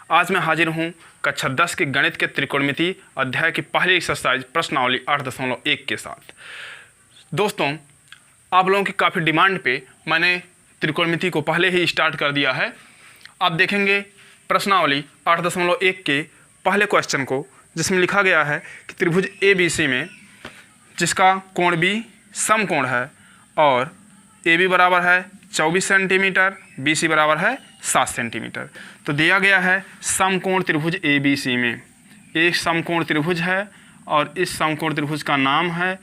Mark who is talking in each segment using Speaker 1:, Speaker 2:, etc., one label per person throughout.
Speaker 1: आज मैं हाजिर हूँ कक्षा 10 के गणित के त्रिकोणमिति अध्याय की पहली एक्सरसाइज प्रश्नावली 8.1 के साथ। दोस्तों, आप लोगों की काफ़ी डिमांड पे मैंने त्रिकोणमिति को पहले ही स्टार्ट कर दिया है। आप देखेंगे प्रश्नावली 8.1 के पहले क्वेश्चन को, जिसमें लिखा गया है कि त्रिभुज ABC में जिसका कोण B समकोण है और AB बराबर है 24 सेंटीमीटर, BC बराबर है 7 सेंटीमीटर। तो दिया गया है समकोण त्रिभुज ABC में एक समकोण त्रिभुज है और इस समकोण त्रिभुज का नाम है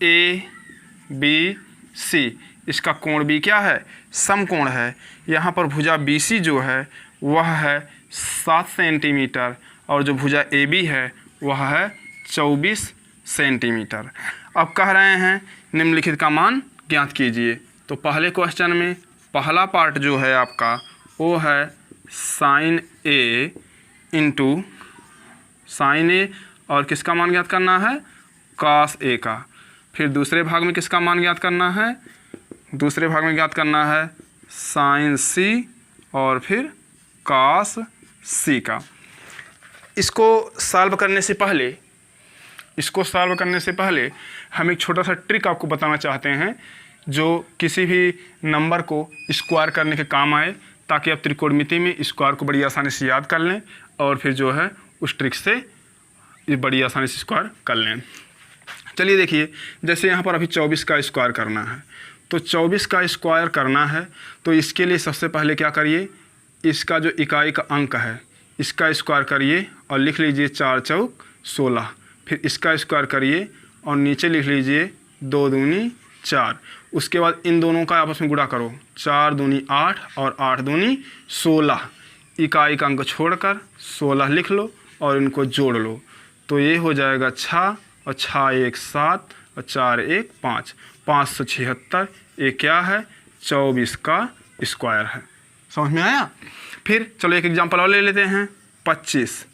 Speaker 1: ABC। इसका कोण B क्या है? समकोण है। यहाँ पर भुजा BC जो है वह है 7 सेंटीमीटर और जो भुजा AB है वह है 24 सेंटीमीटर। अब कह रहे हैं निम्नलिखित का मान ज्ञात कीजिए। तो पहले क्वेश्चन में पहला पार्ट जो है आपका वो है sine A into sine A और किसका मान ज्ञात करना है? कॉस A का। फिर दूसरे भाग में किसका मान ज्ञात करना है? दूसरे भाग में ज्ञात करना है साइन C और फिर कॉस C का। इसको सॉल्व करने से पहले हम एक छोटा सा ट्रिक आपको बताना चाहते हैं जो किसी भी नंबर को स्क्वायर करने के काम आए, ताकि आप त्रिकोणमिति में स्क्वायर को बड़ी आसानी से याद कर लें और फिर जो है उस ट्रिक से बड़ी आसानी से स्क्वायर कर लें। चलिए देखिए, जैसे यहाँ पर अभी 24 का स्क्वायर करना है, तो 24 का स्क्वायर करना है तो इसके लिए सबसे पहले क्या करिए, इसका जो इकाई का अंक है इसका स्क्वायर करिए और लिख लीजिए 4 चौक 16। फिर इसका स्क्वायर करिए और नीचे लिख लीजिए 2 दूनी 4। उसके बाद इन दोनों का आपस में गुणा करो, 4 दूनी 8 और 8 दूनी 16। इकाई का अंक छोड़कर 16 लिख लो और इनको जोड़ लो, तो ये हो जाएगा 6 और 6 1 7 और 4 1 5, 576। ये क्या है? 24 का स्क्वायर है। समझ में आया? फिर चलो एक एग्जांपल और ले लेते हैं, 25।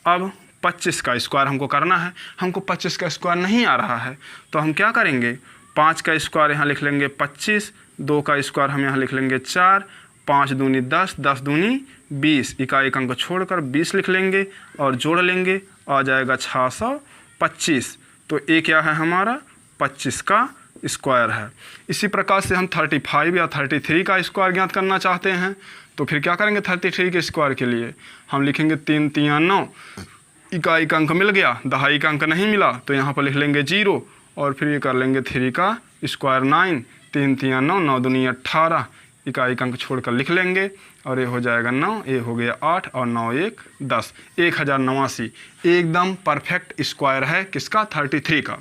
Speaker 1: अब 25 का स्क्वायर हमको करना है। हमको 25 का स्क्वायर नहीं आ रहा है तो हम क्या करेंगे, 5 का स्क्वायर यहाँ लिख लेंगे 25, 2 का स्क्वायर हम यहाँ लिख लेंगे 4, 5 दूनी 10, 10 दूनी 20। इकाई का अंक छोड़कर 20 लिख लेंगे और जोड़ लेंगे, आ जाएगा 625। तो ये क्या है हमारा? 25 का स्क्वायर है। इसी प्रकार से हम 35 या 33 का स्क्वायर ज्ञात करना चाहते हैं तो फिर क्या करेंगे? 33 के स्क्वायर के लिए हम लिखेंगे 3 3 9। इकाई का अंक मिल गया, दहाई का अंक नहीं मिला तो यहाँ पर लिख लेंगे 0 और फिर ये कर लेंगे 3 का स्क्वायर 9, 3 3 9, 9 दूनी 18। इकाई का अंक छोड़कर लिख लेंगे और ये हो जाएगा 9, ये हो गया 8 और 9 1 10, 1089। एकदम परफेक्ट स्क्वायर है किसका? 33 का।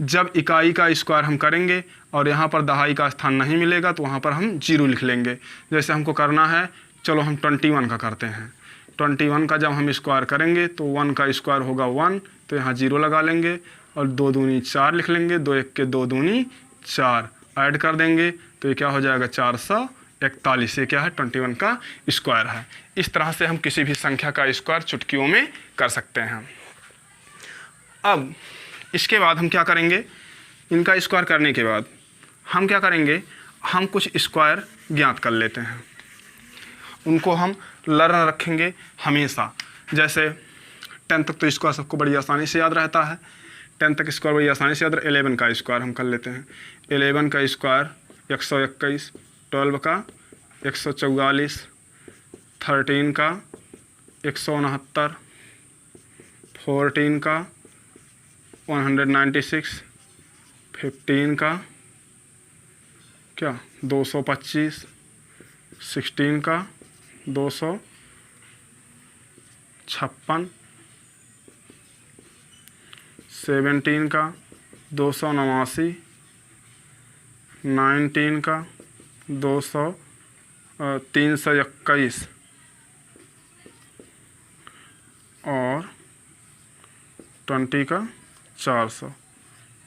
Speaker 1: जब इकाई का स्क्वायर हम करेंगे और यहाँ पर दहाई का स्थान नहीं मिलेगा तो वहाँ पर हम 0 लिख लेंगे। जैसे हमको करना है, चलो हम 21 का करते हैं। 21 का जब हम स्क्वायर करेंगे तो 1 का स्क्वायर होगा 1, तो यहाँ 0 लगा लेंगे और 2 दूनी 4 लिख लेंगे, 2 1 के 2 दूनी 4 ऐड कर देंगे तो ये क्या हो जाएगा? 441। ये क्या है? 21 का स्क्वायर है। इस तरह से हम किसी भी संख्या का स्क्वायर चुटकियों में कर सकते हैं। अब इसके बाद हम क्या करेंगे, इनका स्क्वायर करने के बाद हम क्या करेंगे, हम कुछ स्क्वायर ज्ञात कर लेते हैं। उनको हम लर्न रखेंगे हमेशा। जैसे 10 तक तो स्क्वायर सबको बड़ी आसानी से याद रहता है, 10 तक स्क्वायर बड़ी आसानी से याद। 11 का स्क्वायर हम कर लेते हैं। 11 का स्क्वायर 121, 12 का 144, 13 का 169, 14 का 196, 15 का क्या 225, 16 का 256, 17 का 289, 19 का 321 और 20 का 400।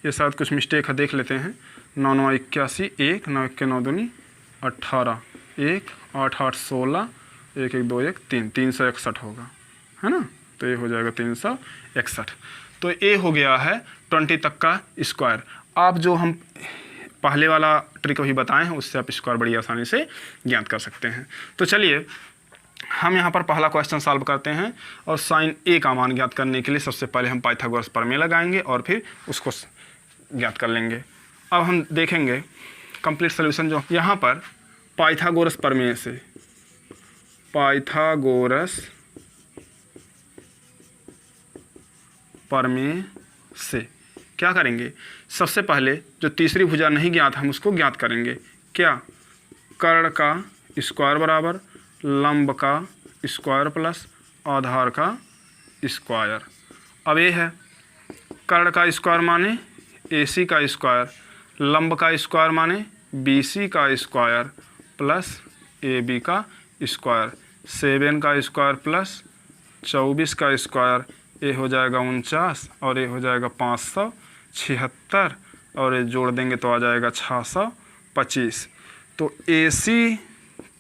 Speaker 1: ये शायद कुछ मिस्टेक है, देख लेते हैं। 9 9 81, 1 9 1 9 दूनी 18, 1 8 8 16, 1 1 2 1 3, 361 होगा, है ना? तो ये हो जाएगा 361। तो ये हो गया है 20 तक का स्क्वायर। आप जो हम पहले वाला ट्रिक अभी बताए हैं उससे आप स्क्वायर बड़ी आसानी से ज्ञात कर सकते हैं। तो चलिए हम यहाँ पर पहला क्वेश्चन सॉल्व करते हैं और साइन ए का मान ज्ञात करने के लिए सबसे पहले हम पाइथागोरस प्रमेय लगाएंगे और फिर उसको ज्ञात कर लेंगे। अब हम देखेंगे कंप्लीट सॉल्यूशन जो यहाँ पर पाइथागोरस प्रमेय से क्या करेंगे, सबसे पहले जो तीसरी भुजा नहीं ज्ञात हम उसको ज्ञात करेंगे। क्या, कर्ण का स्क्वायर बराबर लंब का स्क्वायर प्लस आधार का स्क्वायर। अब ये है कर्ण का स्क्वायर माने AC का स्क्वायर, लंब का स्क्वायर माने BC का स्क्वायर प्लस AB का स्क्वायर। 7 का स्क्वायर प्लस 24 का स्क्वायर, ये हो जाएगा 49 और ये हो जाएगा 576 और ये जोड़ देंगे तो आ जाएगा 625। तो AC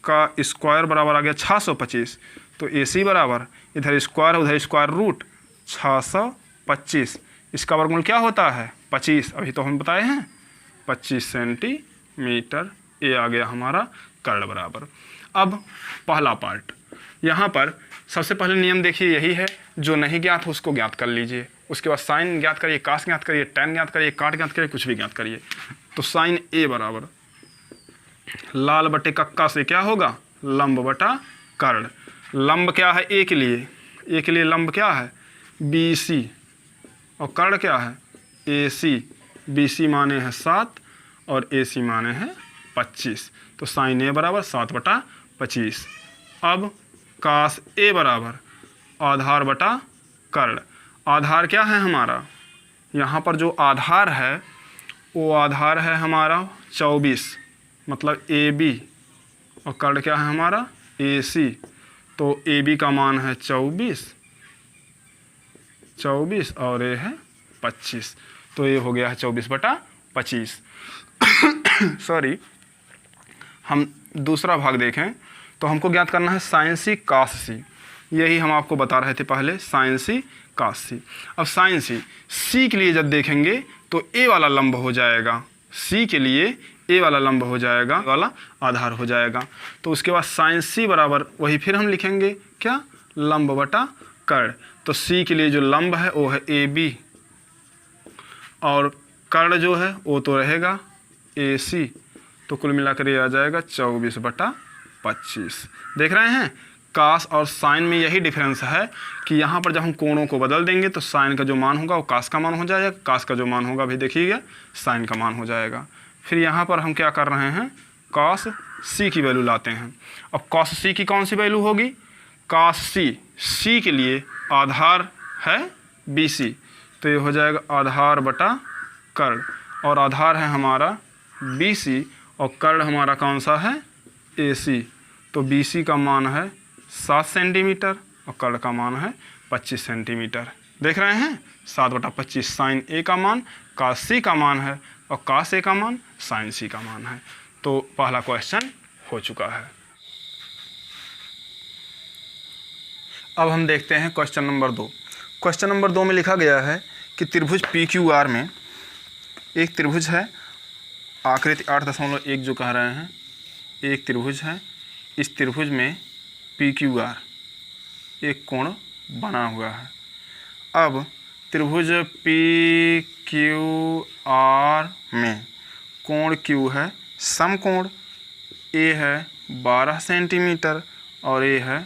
Speaker 1: का स्क्वायर बराबर आ गया 625। तो AC बराबर इधर स्क्वायर उधर स्क्वायर रूट 625। इसका वर्गमूल क्या होता है 25, अभी तो हम बताए हैं 25 सेंटीमीटर। ये आ गया हमारा कर्ण बराबर। अब पहला पार्ट, यहाँ पर सबसे पहले नियम देखिए यही है, जो नहीं ज्ञात हो उसको ज्ञात कर लीजिए। उसके बाद साइन ज्ञात करिए, कास ज्ञात करिए, टैन ज्ञात करिए, काट ज्ञात करिए, कुछ भी ज्ञात करिए। तो साइन ए बराबर लाल बटे कक्का से क्या होगा, लंब बटा कर्ण। लंब क्या है ए के लिए, ए के लिए लंब क्या है BC और कर्ण क्या है AC। BC माने है 7 और AC माने है 25। तो साइन ए बराबर 7 बटा 25। अब कास ए बराबर आधार बटा कर्ण। आधार क्या है हमारा, यहाँ पर जो आधार है वो आधार है हमारा 24, मतलब AB, और कर्ण क्या है हमारा AC। तो AB का मान है 24 और ये है 25। तो ये हो गया है 24 बटा 25। सॉरी, हम दूसरा भाग देखें तो हमको ज्ञात करना है साइन सी कास सी। यही हम आपको बता रहे थे पहले, साइन सी कास सी। अब साइन सी के लिए जब देखेंगे तो ए वाला लंब हो जाएगा, सी के लिए ए वाला लंब हो जाएगा, वाला आधार हो जाएगा। तो उसके बाद साइन सी बराबर वही फिर हम लिखेंगे क्या, लंब बटा कर्ण। तो सी के लिए जो लंब है वो है AB और कर्ण जो है वो तो रहेगा AC। तो कुल मिलाकर ये आ जाएगा 24 बटा 25। देख रहे हैं, कास और साइन में यही डिफरेंस है कि यहाँ पर जब हम कोणों को बदल देंगे तो साइन का जो मान होगा वो कास का मान हो जाएगा, कास का जो मान होगा भी देखिएगा साइन का मान हो जाएगा। फिर यहाँ पर हम क्या कर रहे हैं, कास सी की वैल्यू लाते हैं। अब कास सी की कौन सी वैल्यू होगी, कास सी के लिए आधार है BC, तो ये हो जाएगा आधार बटा कर्ण, और आधार है हमारा BC और कर्ण हमारा कौन सा है AC। तो BC का मान है 7 सेंटीमीटर और कर्ण का मान है 25 सेंटीमीटर। देख रहे हैं 7 बटा 25 साइन ए का मान कास सी का मान है और कास ए का मान साइन सी का मान है। तो पहला क्वेश्चन हो चुका है। अब हम देखते हैं क्वेश्चन नंबर 2। क्वेश्चन नंबर 2 में लिखा गया है कि त्रिभुज PQR में एक त्रिभुज है, आकृति 8.1 जो कह रहे हैं, एक त्रिभुज है। इस त्रिभुज में PQR एक कोण बना हुआ है। अब त्रिभुज PQR में कोण Q है समकोण, A है 12 सेंटीमीटर और A है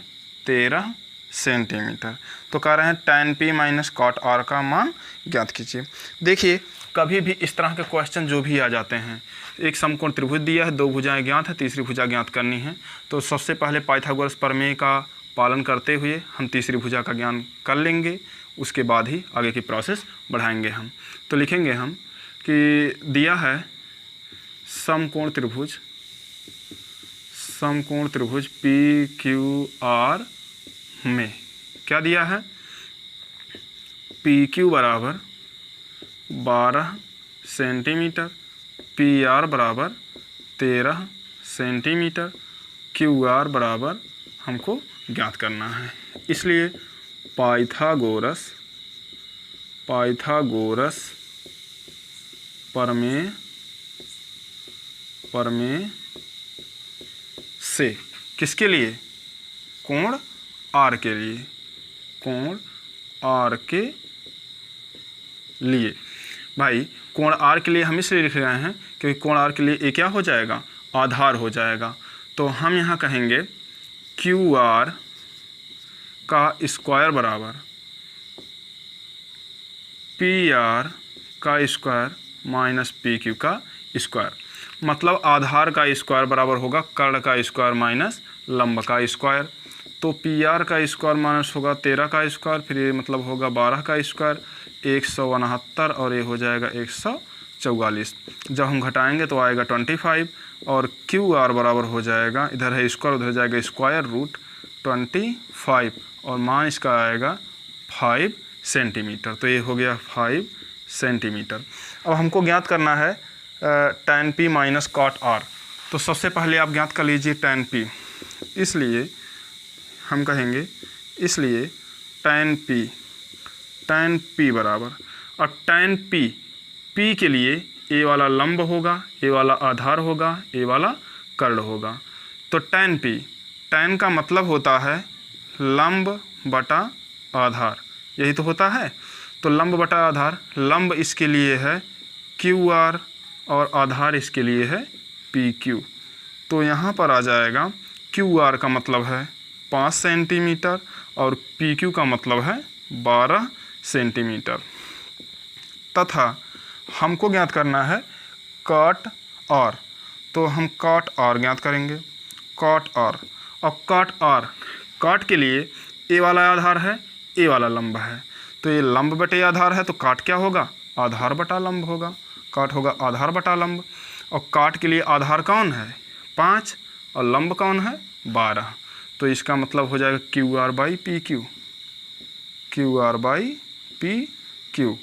Speaker 1: 13 सेंटीमीटर। तो कह रहे हैं tan P minus cot R का मान ज्ञात कीजिए। देखिए, कभी भी इस तरह के क्वेश्चन जो भी आ जाते हैं, एक समकोण त्रिभुज दिया है, 2 भुजाएं ज्ञात है, तीसरी भुजा ज्ञात करनी है। तो सबसे पहले पाइथागोरस प्रमेय का पालन करते हुए हम तीसरी भुजा का ज्ञान कर लेंगे, उसके बाद ही आगे की प्रोसेस बढ़ाएंगे हम। तो लिखेंगे हम कि दिया है समकोण त्रिभुज PQR में क्या दिया है, PQ बराबर 12 सेंटीमीटर, PR बराबर 13 सेंटीमीटर, QR बराबर हमको ज्ञात करना है। इसलिए पाइथागोरस प्रमेय से किसके लिए, कोण आर के लिए, कोण आर के लिए। भाई कोण आर के लिए हम इसलिए लिख रहे हैं क्योंकि कोण आर के लिए ए क्या हो जाएगा, आधार हो जाएगा। तो हम यहाँ कहेंगे क्यू आर का स्क्वायर बराबर पी आर का स्क्वायर माइनस पी क्यू का स्क्वायर। मतलब आधार का स्क्वायर बराबर होगा कर्ण का स्क्वायर माइनस लंब का स्क्वायर। तो पी आर का स्क्वायर माइनस होगा 13 का स्क्वायर, फिर ये मतलब होगा 12 का स्क्वायर, 169 और ये हो जाएगा 144। जब हम घटाएंगे तो आएगा 25 और क्यू आर बराबर हो जाएगा, इधर है स्क्वायर उधर जाएगा स्क्वायर रूट 25 और मान इसका आएगा 5 सेंटीमीटर। तो ये हो गया 5 सेंटीमीटर। अब हमको ज्ञात करना है tan p minus cot R. तो सबसे पहले आप ज्ञात कर लीजिए tan p। इसलिए हम कहेंगे इसलिए tan p बराबर, और tan p के लिए ए वाला लंब होगा, ए वाला आधार होगा, ए वाला कर्ण होगा। तो tan का मतलब होता है लंब बटा आधार, यही तो होता है। तो लंब बटा आधार, लंब इसके लिए है क्यू आर और आधार इसके लिए है पी क्यू। तो यहाँ पर आ जाएगा क्यू आर का मतलब है 5 सेंटीमीटर और पी क्यू का मतलब है 12 सेंटीमीटर। तथा हमको ज्ञात करना है कॉट आर। तो हम कॉट आर ज्ञात करेंगे, कॉट आर। और कॉट के लिए ए वाला आधार है, ए वाला लंब है। तो ये लंब बटे आधार है तो काट क्या होगा, आधार बटा लंब होगा। काट होगा आधार बटा लंब। और काट के लिए आधार कौन है 5 और लंब कौन है 12। तो इसका मतलब हो जाएगा Q R by P Q, Q R by P Q.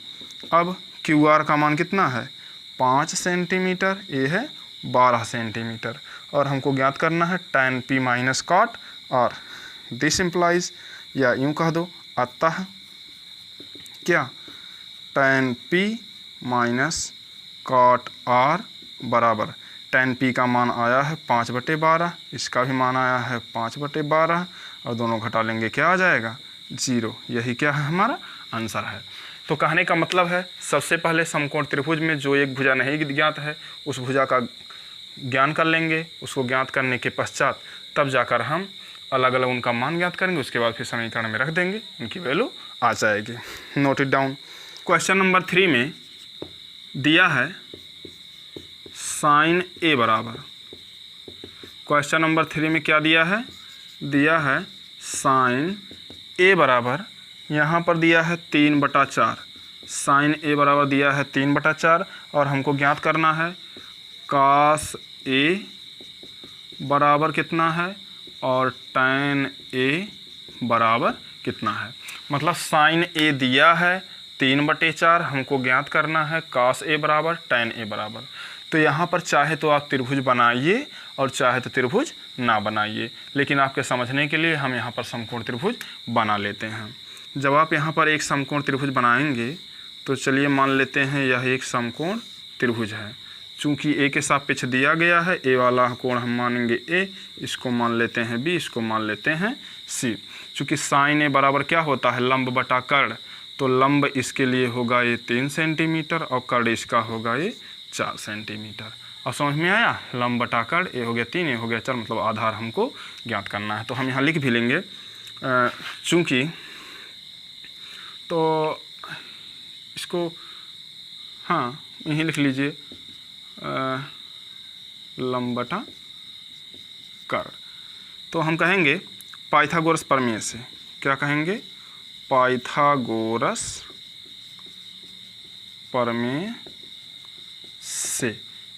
Speaker 1: अब क्यू आर का मान कितना है 5 सेंटीमीटर, ए है 12 सेंटीमीटर। और हमको ज्ञात करना है tan p minus cot R. This implies, या यूँ कह दो अतः क्या tan p minus cot R बराबर, tan p का मान आया है 5/12, इसका भी मान आया है 5/12 और दोनों घटा लेंगे क्या आ जाएगा 0। यही क्या है हमारा आंसर है। तो कहने का मतलब है सबसे पहले समकोण त्रिभुज में जो एक भुजा नहीं ज्ञात है उस भुजा का ज्ञान कर लेंगे। उसको ज्ञात करने के पश्चात तब जाकर हम अलग अलग उनका मान ज्ञात करेंगे। उसके बाद फिर समीकरण में रख देंगे, उनकी वैल्यू आ जाएगी। Note it down. Question number 3 में दिया है साइन ए बराबर, क्वेश्चन नंबर 3 में क्या दिया है, दिया है साइन ए बराबर, यहाँ पर दिया है 3/4। साइन ए बराबर दिया है 3/4 और हमको ज्ञात करना है कास ए बराबर कितना है और tan ए बराबर कितना है। मतलब साइन ए दिया है 3/4, हमको ज्ञात करना है कास ए बराबर tan ए बराबर। तो यहाँ पर चाहे तो आप त्रिभुज बनाइए और चाहे तो त्रिभुज ना बनाइए, लेकिन आपके समझने के लिए हम यहाँ पर समकोण त्रिभुज बना लेते हैं। जब आप यहाँ पर एक समकोण त्रिभुज बनाएंगे तो चलिए मान लेते हैं यह एक समकोण त्रिभुज है। चूँकि ए के सापेक्ष दिया गया है, ए वाला कोण हम मानेंगे ए, इसको मान लेते हैं बी, इसको मान लेते हैं सी। चूँकि साइन ए बराबर क्या होता है लंब बटा कर्ण, तो लंब इसके लिए होगा ये 3 सेंटीमीटर और कर्ण इसका होगा ये 4 सेंटीमीटर। अब समझ में आया, लंब बटा कर्ण, ए हो गया 3, ए हो गया 4, मतलब आधार हमको ज्ञात करना है। तो हम यहाँ लिख भी लेंगे चूँकि, तो इसको हाँ यहीं लिख लीजिए लंब बटा कर्ण। तो हम कहेंगे पाइथागोरस प्रमेय से, क्या कहेंगे पाइथागोरस प्रमेय से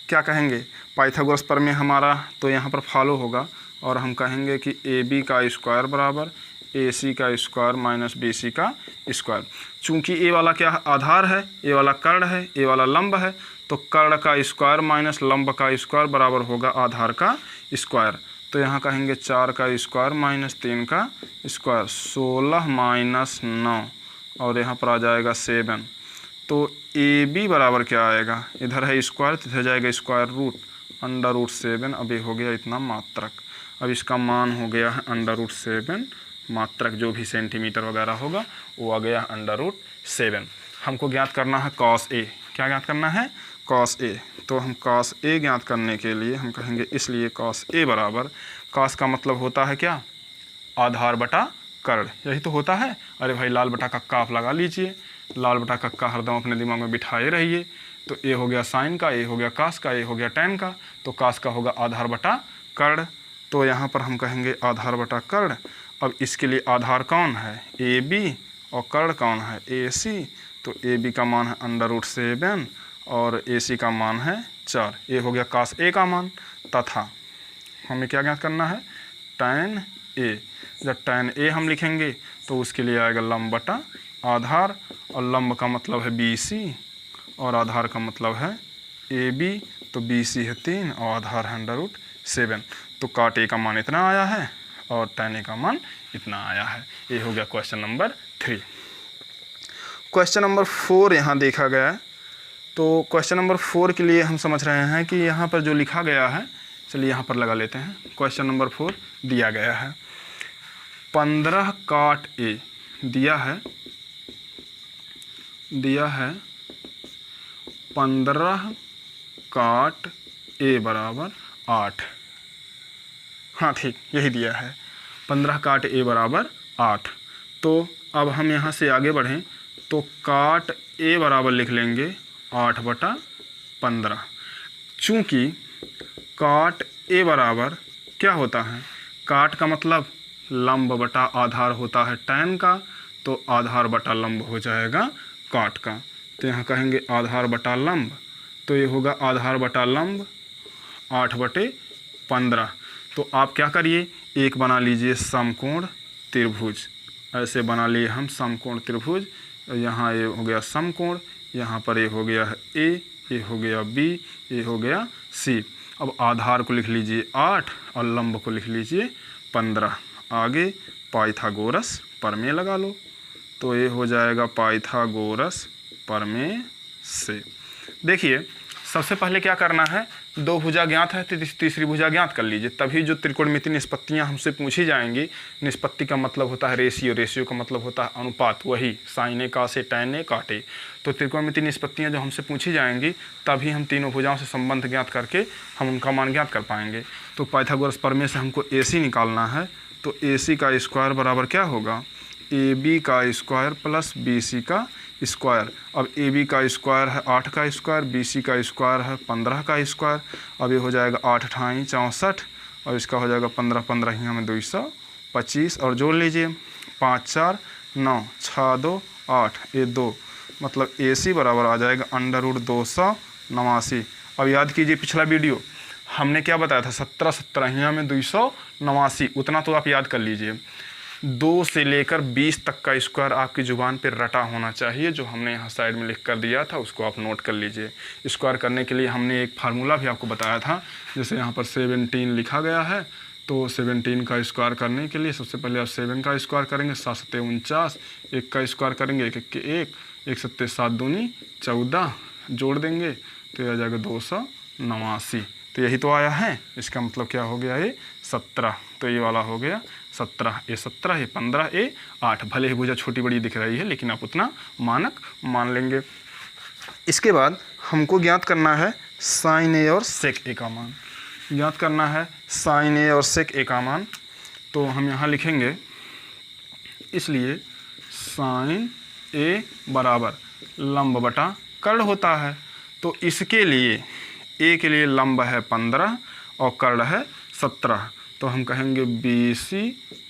Speaker 1: क्या कहेंगे, पाइथागोरस प्रमेय हमारा तो यहाँ पर फॉलो होगा और हम कहेंगे कि ए बी का स्क्वायर बराबर ए सी का स्क्वायर माइनस बी सी का स्क्वायर। चूँकि ए वाला क्या आधार है, ए वाला कर्ण है, ए वाला लंब है, तो कर्ण का स्क्वायर माइनस लंब का स्क्वायर बराबर होगा आधार का स्क्वायर। तो यहाँ कहेंगे 4 का स्क्वायर माइनस 3 का स्क्वायर, 16 माइनस 9 और यहाँ पर आ जाएगा 7। तो ए बी बराबर क्या आएगा, इधर है स्क्वायर तो इधर जाएगा स्क्वायर रूट अंडर रूट 7। अब ये हो गया इतना मात्रक। अब इसका मान हो गया है √7, मात्रक जो भी सेंटीमीटर वगैरह होगा वो आ गया √7। हमको ज्ञात करना है cos A। क्या ज्ञात करना है? cos A। तो हम cos A ज्ञात करने के लिए हम कहेंगे इसलिए cos A बराबर, cos का मतलब होता है क्या? आधार बटा कर्ण, यही तो होता है। अरे भाई लाल बटा कक्का आप लगा लीजिए, लाल बटा कक्का हरदम अपने दिमाग में बिठाए रहिए। तो ए हो गया साइन का, ए हो गया कास का, ए हो गया टैन का, तो कास का होगा आधार बटा कर्ण। तो यहाँ पर हम कहेंगे आधार बटा कर्ण। अब इसके लिए आधार कौन है? ए बी, और कर्ण कौन है? ए सी। तो ए बी का मान है √7 और ए सी का मान है 4। ए हो गया कास ए का मान, तथा हमें क्या ज्ञात करना है? Tan A. जब टैन ए हम लिखेंगे तो उसके लिए आएगा लंब बटा आधार, और लंब का मतलब है बी सी और आधार का मतलब है ए बी। तो बी सी है 3 और आधार है √7। तो काट ए का मान इतना आया है और टैन ए का मान इतना आया है। ये हो गया क्वेश्चन नंबर 3। क्वेश्चन नंबर 4 यहाँ देखा गया है। तो क्वेश्चन नंबर 4 के लिए हम समझ रहे हैं कि यहाँ पर जो लिखा गया है, चलिए यहाँ पर लगा लेते हैं। क्वेश्चन नंबर 4 दिया गया है 15 काट ए, दिया है 15 काट ए बराबर 8। हाँ ठीक, यही दिया है 15 काट ए बराबर 8। तो अब हम यहाँ से आगे बढ़ें तो काट ए बराबर लिख लेंगे 8/15। चूँकि काट ए बराबर क्या होता है? काट का मतलब लंब बटा आधार होता है टैन का, तो आधार बटा लंब हो जाएगा काट का। तो यहाँ कहेंगे आधार बटा लंब, तो ये होगा आधार बटा लंब 8/15। तो आप क्या करिए, एक बना लीजिए समकोण त्रिभुज। ऐसे बना लिए हम समकोण त्रिभुज। यहाँ ये हो गया समकोण, यहाँ पर ये हो गया है ए, ये हो गया बी, ये हो गया सी। अब आधार को लिख लीजिए 8 और लंब को लिख लीजिए 15। आगे पाइथागोरस प्रमेय लगा लो, तो ये हो जाएगा पाइथागोरस प्रमेय से। देखिए सबसे पहले क्या करना है, 2 भुजा ज्ञात है, तीसरी भुजा ज्ञात कर लीजिए। तभी जो त्रिकोणमितीय निष्पत्तियां हमसे पूछी जाएंगी, निष्पत्ति का मतलब होता है रेशियो, रेशियो का मतलब होता है अनुपात, वही साइन ए का से टैन ए काटे। तो त्रिकोणमितीय निष्पत्तियां जो हमसे पूछी जाएंगी तभी हम तीनों भुजाओं से संबंध ज्ञात करके हम उनका मान ज्ञात कर पाएंगे। तो पाइथागोरस प्रमेय से हमको ए सी निकालना है। तो ए सी का स्क्वायर बराबर क्या होगा? ए बी का स्क्वायर प्लस बी सी का स्क्वायर। अब ए बी का स्क्वायर है 8 का स्क्वायर, बी सी का स्क्वायर है 15 का स्क्वायर। अब ये हो जाएगा 8 × 8 = 64 और इसका हो जाएगा 15 15 यहाँ में 225 और जोड़ लीजिए 5 4 9 6 2 8 ये 2, मतलब ए सी बराबर आ जाएगा √289। अब याद कीजिए पिछला वीडियो हमने क्या बताया था, 17 17 यहाँ में 289, उतना तो आप याद कर लीजिए। 2 से लेकर 20 तक का स्क्वायर आपकी ज़ुबान पे रटा होना चाहिए। जो हमने यहाँ साइड में लिख कर दिया था उसको आप नोट कर लीजिए। स्क्वायर करने के लिए हमने एक फार्मूला भी आपको बताया था, जैसे यहाँ पर 17 लिखा गया है। तो 17 का स्क्वायर करने के लिए सबसे पहले आप 7 का स्क्वायर करेंगे, 7 7 49, 1 का स्क्वायर करेंगे 1 1 1, 1 7 7 दूनी 14, जोड़ देंगे तो यह आ जाएगा 289। तो यही तो आया है, इसका मतलब क्या हो गया, ये 17। तो ये वाला हो गया 17, ये 17, ये 15, ये 8। भले ही भुजा छोटी बड़ी दिख रही है लेकिन आप उतना मानक मान लेंगे। इसके बाद हमको ज्ञात करना है साइन ए और सेक ए का मान। ज्ञात करना है साइन ए और सेक ए का मान। तो हम यहाँ लिखेंगे, इसलिए साइन ए बराबर लंब बटा कर्ण होता है। तो इसके लिए ए के लिए लंब है 15 और कर्ण है 17। तो हम कहेंगे बी सी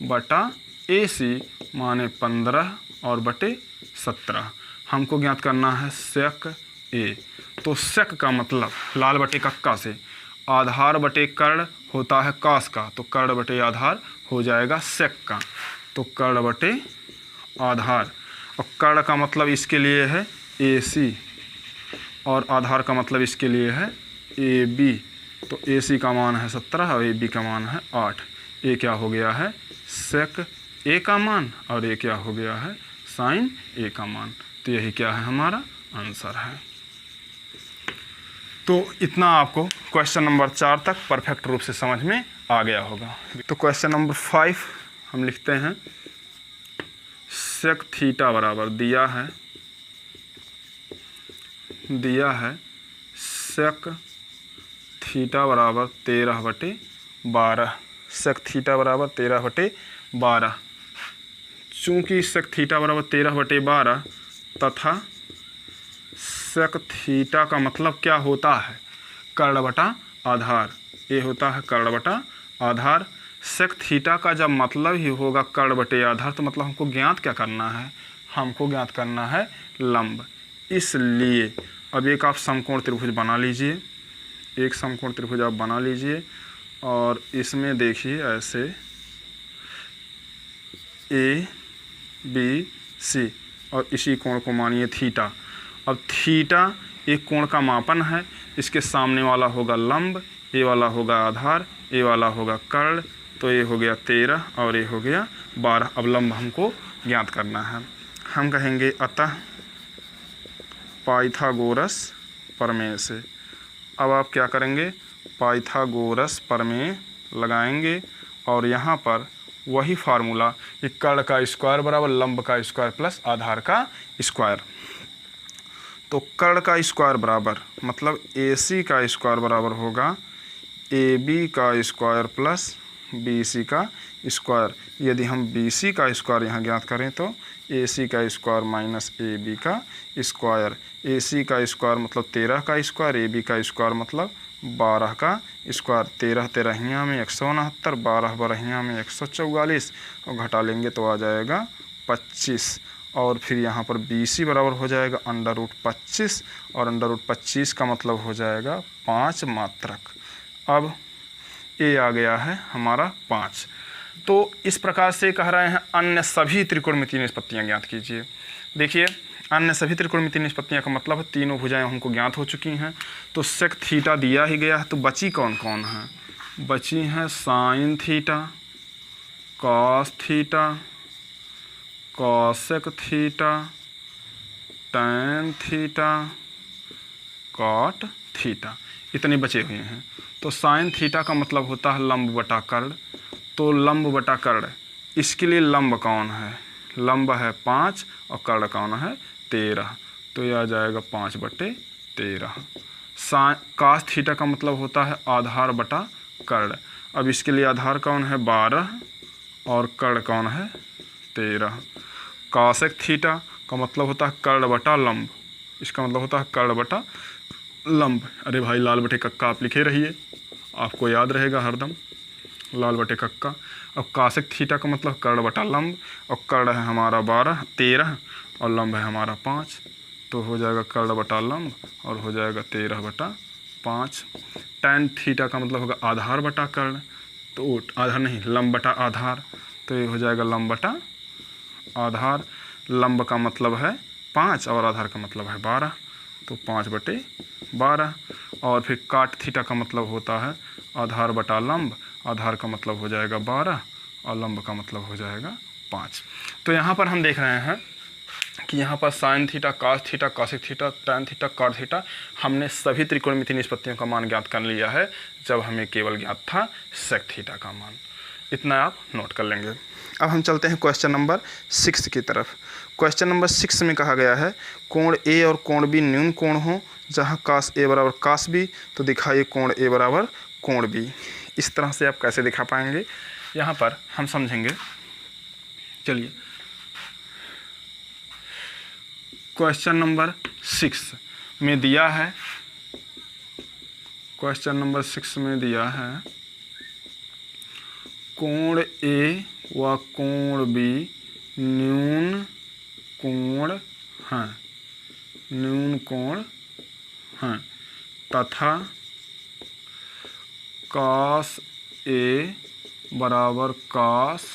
Speaker 1: बटा ए सी माने 15 और बटे 17। हमको ज्ञात करना है सेक ए। तो सेक का मतलब लाल बटे कक्का से आधार बटे कर्ण होता है कास का, तो कर्ण बटे आधार हो जाएगा सेक का। तो कर्ण बटे आधार, और कर्ण का मतलब इसके लिए है ए सी और आधार का मतलब इसके लिए है ए बी। तो ए सी का मान है 17 और ए बी का मान है 8। ए क्या हो गया है, सेक ए का मान, और ए क्या हो गया है, साइन ए का मान। तो यही क्या है, हमारा आंसर है। तो इतना आपको क्वेश्चन नंबर 4 तक परफेक्ट रूप से समझ में आ गया होगा। तो क्वेश्चन नंबर 5 हम लिखते हैं, सेक थीटा बराबर दिया है सेक थीटा बराबर 13/12। सेक थीटा बराबर 13/12। चूँकि सेक थीटा बराबर 13/12 तथा सेक थीटा का मतलब क्या होता है, कर्ण बटा आधार। ये होता है कर्ण बटा आधार। सेक थीटा का जब मतलब ही होगा कर्ण बटे आधार, तो मतलब हमको ज्ञात क्या करना है, हमको ज्ञात करना है लंब। इसलिए अब एक आप समकोण त्रिभुज बना लीजिए, एक समकोण त्रिभुज आप बना लीजिए और इसमें देखिए ऐसे ABC और इसी कोण को मानिए थीटा। अब थीटा एक कोण का मापन है, इसके सामने वाला होगा लंब, ये वाला होगा आधार, ये वाला होगा कर्ण। तो ये हो गया 13 और ये हो गया 12। अब लंब हमको ज्ञात करना है। हम कहेंगे अतः पाइथागोरस प्रमेय से। अब आप क्या करेंगे, पाइथागोरस प्रमेय लगाएंगे और यहाँ पर वही फार्मूला कि कर्ण का स्क्वायर बराबर लंब का स्क्वायर प्लस आधार का स्क्वायर। तो कर्ण का स्क्वायर बराबर मतलब AC का स्क्वायर बराबर होगा AB का स्क्वायर प्लस BC का स्क्वायर। यदि हम BC का स्क्वायर यहाँ ज्ञात करें तो AC का स्क्वायर माइनस AB का स्क्वायर। AC का स्क्वायर मतलब 13 का स्क्वायर, AB का स्क्वायर मतलब 12 का स्क्वायर। 13 तेरहियाँ में 169, 12 बरहियाँ में 144 और घटा लेंगे तो आ जाएगा 25। और फिर यहाँ पर BC बराबर हो जाएगा √25 और √25 का मतलब हो जाएगा 5 मात्रक। अब ये आ गया है हमारा 5। तो इस प्रकार से कह रहे हैं अन्य सभी त्रिकोणमितीय निष्पत्तियाँ ज्ञात कीजिए। देखिए अन्य सभी त्रिकोणमितीय निष्पत्तियाँ का मतलब तीनों भुजाएं हमको ज्ञात हो चुकी हैं। तो सेक थीटा दिया ही गया है, तो बची कौन कौन है, बची हैं sine theta, cos theta, cosec theta, tan theta, cot theta, इतने बचे हुए हैं। तो साइन थीटा का मतलब होता है लंब बटा कर्ण। तो लंब बटा कर्ण, इसके लिए लंब कौन है, लंब है 5 और कर्ण कौन है 13। तो यह आ जाएगा 5/13। कास थीटा का मतलब होता है आधार बटा कर्ण। अब इसके लिए आधार कौन है 12 और कर्ण कौन है 13। कासेक थीटा का मतलब होता है कर्ण बटा लंब, इसका मतलब होता है कर्ण बटा लंब। अरे भाई लाल बटे कक्का आप लिखे रहिए, आपको याद रहेगा हरदम, लाल बटे कक्का। अब कासेक थीटा का मतलब कर्ण बटा लंब और कर्ण है हमारा 13 और लंब है हमारा 5। तो हो जाएगा कर्ण बटा लंब और हो जाएगा 13/5। टैन थीटा का मतलब होगा आधार बटा कर्ण, तो आधार नहीं लंब बटा आधार, तो ये हो जाएगा लंब बटा आधार। लंब का मतलब है 5 और आधार का मतलब है 12, तो 5/12। और फिर काट थीटा का मतलब होता है आधार बटा लंब, आधार का मतलब हो जाएगा 12 और लंब का मतलब हो जाएगा 5। तो यहाँ पर हम देख रहे हैं कि यहाँ पर sine theta, cos theta, cosec theta, tan theta, cot theta, हमने सभी त्रिकोणमितीय निष्पत्तियों का मान ज्ञात कर लिया है, जब हमें केवल ज्ञात था सेक थीटा का मान। इतना आप नोट कर लेंगे। अब हम चलते हैं क्वेश्चन नंबर 6 की तरफ। क्वेश्चन नंबर 6 में कहा गया है कोण ए और कोण बी न्यून कोण हो जहाँ कास ए बराबर कास बी, तो दिखाइए कोण ए बराबर कोण बी। इस तरह से आप कैसे दिखा पाएंगे, यहाँ पर हम समझेंगे। चलिए क्वेश्चन नंबर 6 में दिया है, क्वेश्चन नंबर 6 में दिया है कोण ए व कोण बी न्यून कोण हैं, न्यून कोण हैं तथा कास ए बराबर कास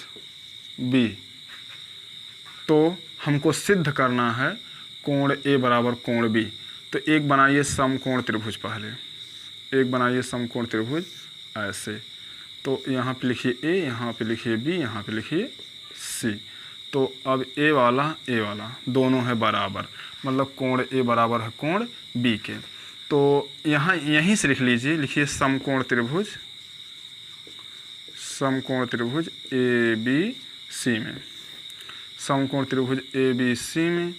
Speaker 1: बी। तो हमको सिद्ध करना है कोण ए बराबर कोण बी। तो एक बनाइए समकोण त्रिभुज, पहले एक बनाइए समकोण त्रिभुज ऐसे। तो यहाँ पे लिखिए ए, यहाँ पे लिखिए बी, यहाँ पे लिखिए सी। तो अब ए वाला दोनों है बराबर, मतलब कोण ए बराबर है कोण बी के। तो यहाँ यहीं से लिख लीजिए, लिखिए समकोण त्रिभुज, समकोण त्रिभुज ए बी सी में, समकोण त्रिभुज ए बी सी में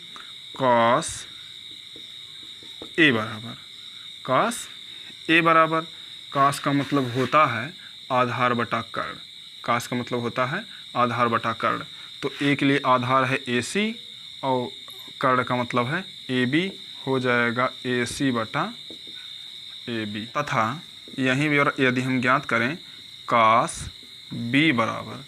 Speaker 1: कॉस ए बराबर, कॉस ए बराबर, कॉस का मतलब होता है आधार बटा कर्ण, कॉस का मतलब होता है आधार बटा कर्ण। तो ए के लिए आधार है ए सी और कर्ण का मतलब है ए बी, हो जाएगा ए सी बटा ए बी। तथा यहीं भी यदि हम ज्ञात करें कॉस बी बराबर,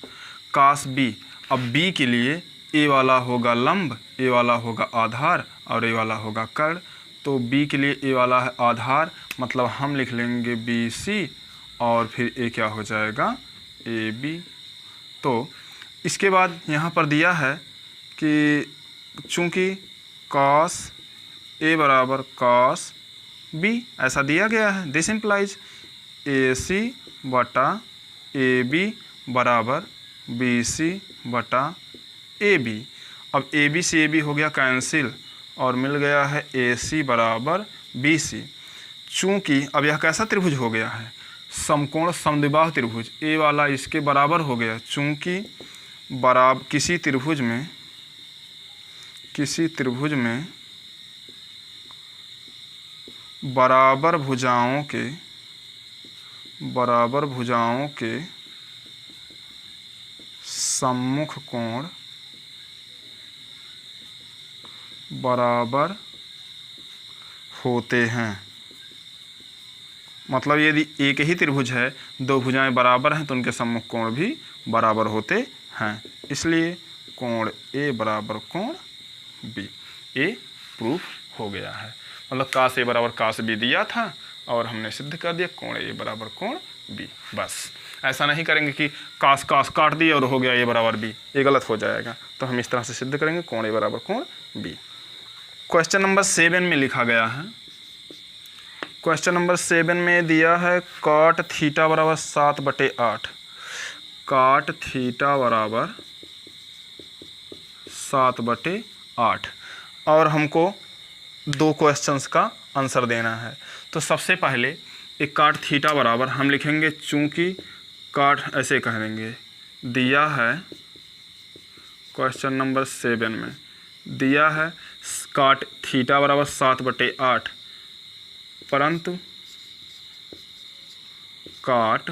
Speaker 1: कॉस बी, अब बी के लिए ए वाला होगा लंब, ए वाला होगा आधार और ए वाला होगा कर्ण। तो बी के लिए ए वाला है आधार, मतलब हम लिख लेंगे बी सी और फिर ए क्या हो जाएगा ए बी। तो इसके बाद यहाँ पर दिया है कि चूँकि कॉस ए बराबर कॉस बी ऐसा दिया गया है, दिस इम्प्लाइज ए सी बटा ए बी बराबर बी सी बटा ए बी। अब ए बी से ए बी हो गया कैंसिल और मिल गया है ए सी बराबर बी सी। चूँकि अब यह कैसा त्रिभुज हो गया है, समकोण समद्विबाहु त्रिभुज, ए वाला इसके बराबर हो गया। चूँकि किसी त्रिभुज में बराबर भुजाओं के सम्मुख कोण बराबर होते हैं, मतलब यदि एक ही त्रिभुज है, दो भुजाएं बराबर हैं तो उनके सम्मुख कोण भी बराबर होते हैं, इसलिए कोण ए बराबर कोण बी, ए प्रूफ हो गया है। मतलब कास ए बराबर कास बी दिया था और हमने सिद्ध कर दिया कोण ए बराबर कोण बी। बस ऐसा नहीं करेंगे कि कास कास काट दिए और हो गया ए बराबर बी, ये गलत हो जाएगा। तो हम इस तरह से सिद्ध करेंगे कोण ए बराबर कोण बी। क्वेश्चन नंबर 7 में लिखा गया है, क्वेश्चन नंबर 7 में दिया है कॉट थीटा बराबर 7/8, कॉट थीटा बराबर 7/8 और हमको 2 क्वेश्चंस का आंसर देना है। तो सबसे पहले एक कॉट थीटा बराबर हम लिखेंगे, चूँकि कॉट ऐसे कह देंगे, दिया है क्वेश्चन नंबर 7 में दिया है कॉट थीटा बराबर 7/8, परंतु कॉट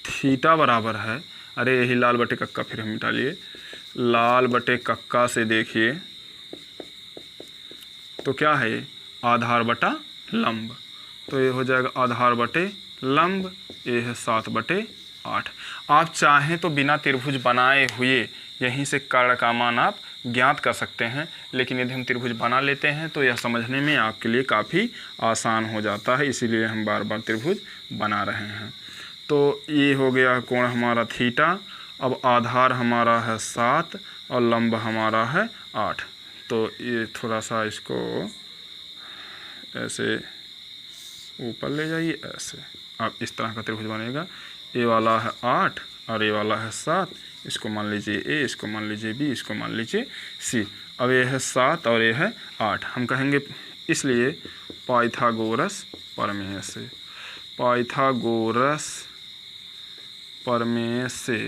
Speaker 1: थीटा बराबर है, अरे यही लाल बटे कक्का फिर हम मिटा लिए, लाल बटे कक्का से देखिए तो क्या है ये आधार बटा लंब, तो ये हो जाएगा आधार बटे लंब, ये है 7/8। आप चाहें तो बिना त्रिभुज बनाए हुए यहीं से कर्ण का मान आप ज्ञात कर सकते हैं, लेकिन यदि हम त्रिभुज बना लेते हैं तो यह समझने में आपके लिए काफ़ी आसान हो जाता है, इसीलिए हम बार बार त्रिभुज बना रहे हैं। तो ये हो गया कोण हमारा थीटा। अब आधार हमारा है 7 और लंब हमारा है 8, तो ये थोड़ा सा इसको ऐसे ऊपर ले जाइए, ऐसे अब इस तरह का त्रिभुज बनेगा। ए वाला है 8 और ए वाला है 7, इसको मान लीजिए ए, इसको मान लीजिए बी, इसको मान लीजिए सी। अब ये है 7 और ये है 8, हम कहेंगे इसलिए पाइथागोरस प्रमेय से, पाइथागोरस प्रमेय से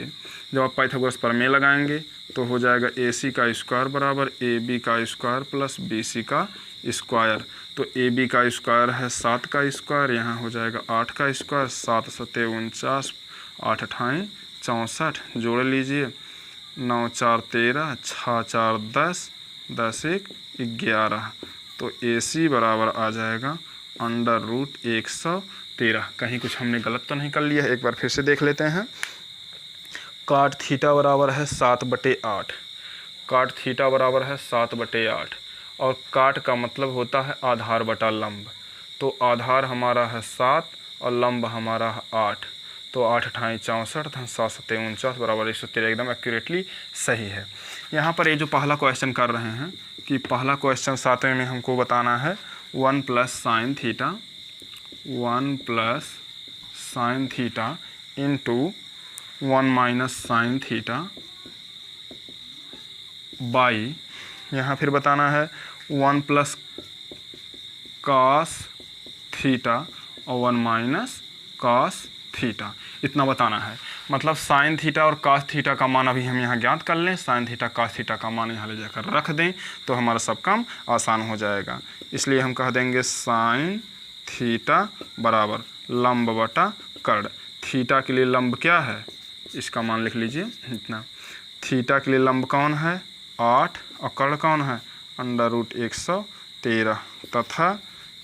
Speaker 1: जब आप पाइथागोरस प्रमेय लगाएंगे तो हो जाएगा ए सी का स्क्वायर बराबर ए बी का स्क्वायर प्लस बी सी का स्क्वायर। तो ए बी का स्क्वायर है 7 का स्क्वायर, यहाँ हो जाएगा 8 का स्क्वायर, 7 सत्ते 49, 8 अठाई 64, जोड़ लीजिए 9 4 13, 6 4 10, 10 1 11। तो ए सी बराबर आ जाएगा √113। कहीं कुछ हमने गलत तो नहीं कर लिया है, एक बार फिर से देख लेते हैं। कॉट थीटा बराबर है 7/8, कॉट थीटा बराबर है 7/8 और कॉट का मतलब होता है आधार बटा लंब। तो आधार हमारा है 7 और लंब हमारा है 8, तो 8 अठाई 64, 7 सत्ते 49 बराबर 113, एकदम एक्यूरेटली सही है। यहाँ पर ये जो पहला क्वेश्चन कर रहे हैं कि पहला क्वेश्चन 7वें में हमको बताना है 1 + sin theta, 1 + sin theta into 1 - sin theta by, यहाँ फिर बताना है 1 + cos थीटा और 1 - cos थीटा। इतना बताना है। मतलब साइन थीटा और कास थीटा का मान अभी हम यहाँ ज्ञात कर लें, साइन थीटा कास थीटा का मान यहाँ ले जाकर रख दें तो हमारा सब काम आसान हो जाएगा। इसलिए हम कह देंगे साइन थीटा बराबर लंब बटा कर्ण। थीटा के लिए लंब क्या है, इसका मान लिख लीजिए इतना। थीटा के लिए लंब कौन है 8 और कर्ण कौन है √113 तथा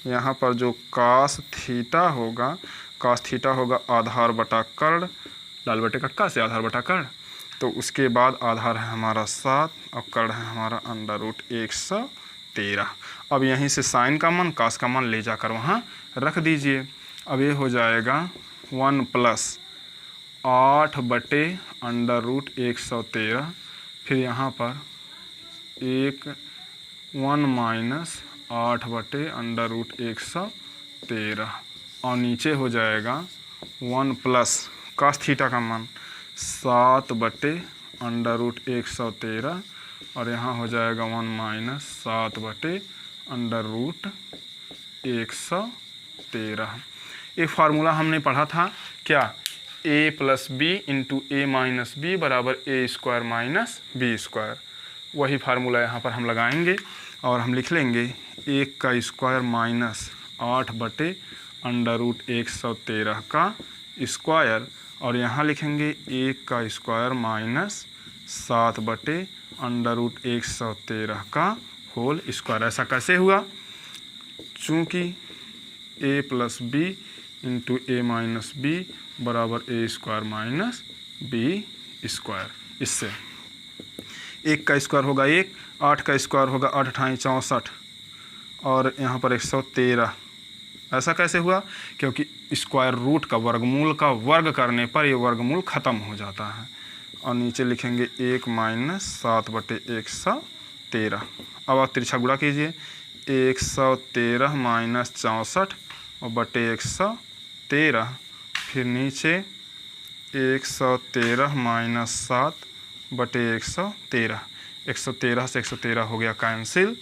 Speaker 1: यहाँ पर जो कास थीटा होगा आधार बटा कर्ण, लाल बटे कक्का से आधार बटा कर्ण, तो उसके बाद आधार है हमारा 7 और कर्ण है हमारा √113। अब यहीं से साइन का मान कास का मान ले जाकर वहाँ रख दीजिए। अब ये हो जाएगा 1 + 8 बटे √113, फिर यहाँ पर 1 -8 बटे √113 और नीचे हो जाएगा 1 + कास थीटा का मान 7 बटे √113 और यहाँ हो जाएगा 1 - 7 बटे √113। एक फार्मूला हमने पढ़ा था क्या, a + b × a - b बराबर a² - b²। वही फार्मूला यहाँ पर हम लगाएंगे और हम लिख लेंगे 1 का स्क्वायर माइनस 8 बटे √113 का स्क्वायर और यहाँ लिखेंगे 1 का स्क्वायर माइनस 7 बटे √113 का होल स्क्वायर। ऐसा कैसे हुआ, चूँकि a + b × a - b बराबर a² - b²। इससे 1 का स्क्वायर होगा 1, 8 का स्क्वायर होगा 8 × 8 = 64 और यहाँ पर 113। ऐसा कैसे हुआ, क्योंकि स्क्वायर रूट का वर्गमूल का वर्ग करने पर ये वर्गमूल ख़त्म हो जाता है। और नीचे लिखेंगे 1 - 7 बटे 113। अब आप तिरछा गुणा कीजिए, 113 - 64 और बटे 113, फिर नीचे 113 - 7 बटे 113। 113 से 113 हो गया कैंसिल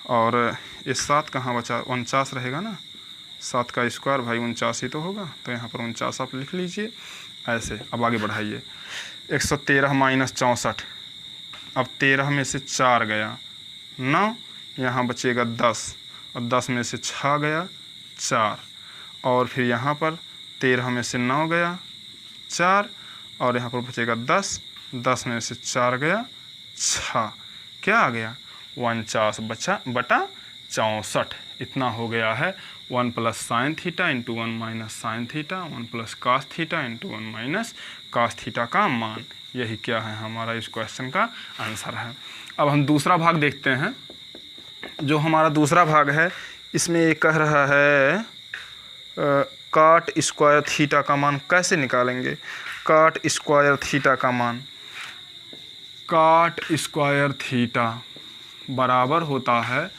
Speaker 1: और ये 7 कहाँ बचा, 49 रहेगा ना, 7 का स्क्वायर भाई 49 ही तो होगा, तो यहाँ पर 49 आप लिख लीजिए ऐसे। अब आगे बढ़ाइए, 113 - 64, अब 13 में से 4 गया 9, यहाँ बचेगा 10 और 10 में से 6 गया 4 और फिर यहाँ पर 13 में से 9 गया 4 और यहाँ पर बचेगा 10, 10 में से 4 गया 6, क्या आ गया 49 बटा 64। इतना हो गया है 1 + sin theta × 1 - sin theta, 1 + cos theta × 1 - cos theta का मान। यही क्या है हमारा इस क्वेश्चन का आंसर है। अब हम दूसरा भाग देखते हैं। जो हमारा दूसरा भाग है इसमें ये कह रहा है काट स्क्वायर थीटा का मान कैसे निकालेंगे। काट स्क्वायर थीटा का मान, काट स्क्वायर थीटा बराबर होता है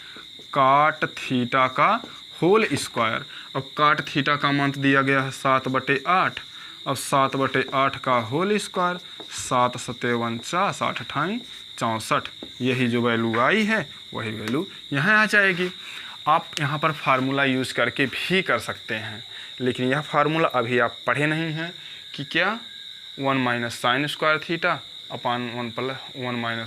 Speaker 1: काट थीटा का होल स्क्वायर। अब काट थीटा का मान दिया गया है 7 बटे 8, अब 7 बटे 8 का होल स्क्वायर, 7 × 7 = 49, 8 × 8 = 64। यही जो वैल्यू आई है वही वैल्यू यहाँ आ जाएगी। आप यहाँ पर फार्मूला यूज़ करके भी कर सकते हैं, लेकिन यह फार्मूला अभी आप पढ़े नहीं हैं कि क्या 1 - sin² theta upon 1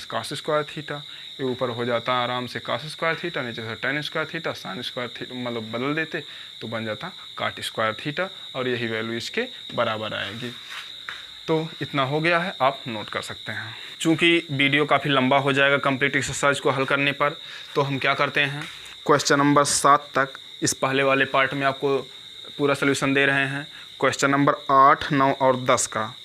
Speaker 1: - cos² theta. ये ऊपर हो जाता आराम से cos² थीटा, नीचे से tan² थीटा, sin² थीटा, मतलब बदल देते तो बन जाता cot² थीटा और यही वैल्यू इसके बराबर आएगी। तो इतना हो गया है, आप नोट कर सकते हैं। चूँकि वीडियो काफ़ी लंबा हो जाएगा कंप्लीट एक्सरसाइज को हल करने पर, तो हम क्या करते हैं, क्वेश्चन नंबर 7 तक इस पहले वाले पार्ट में आपको पूरा सोल्यूशन दे रहे हैं। क्वेश्चन नंबर 8, 9 और 10 का,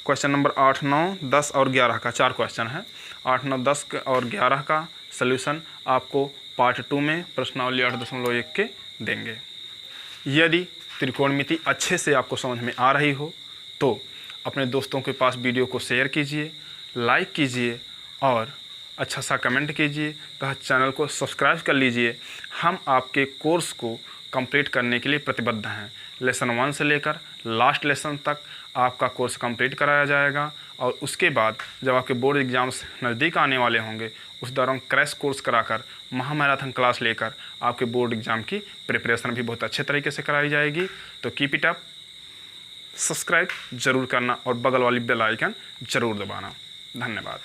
Speaker 1: क्वेश्चन नंबर 8, 9, 10 और 11 का 4 क्वेश्चन है। 8, 9, 10 और 11 का सल्यूशन आपको पार्ट 2 में प्रश्नावली 8.1 के देंगे। यदि त्रिकोणमिति अच्छे से आपको समझ में आ रही हो तो अपने दोस्तों के पास वीडियो को शेयर कीजिए, लाइक कीजिए और अच्छा सा कमेंट कीजिए तथा चैनल को सब्सक्राइब कर लीजिए। हम आपके कोर्स को कंप्लीट करने के लिए प्रतिबद्ध हैं। लेसन 1 से लेकर लास्ट लेसन तक आपका कोर्स कंप्लीट कराया जाएगा और उसके बाद जब आपके बोर्ड एग्ज़ाम्स नज़दीक आने वाले होंगे उस दौरान क्रैश कोर्स कराकर महामैराथन क्लास लेकर आपके बोर्ड एग्ज़ाम की प्रिपरेशन भी बहुत अच्छे तरीके से कराई जाएगी। तो कीप इट अप, सब्सक्राइब जरूर करना और बगल वाली बेल आइकन जरूर दबाना। धन्यवाद।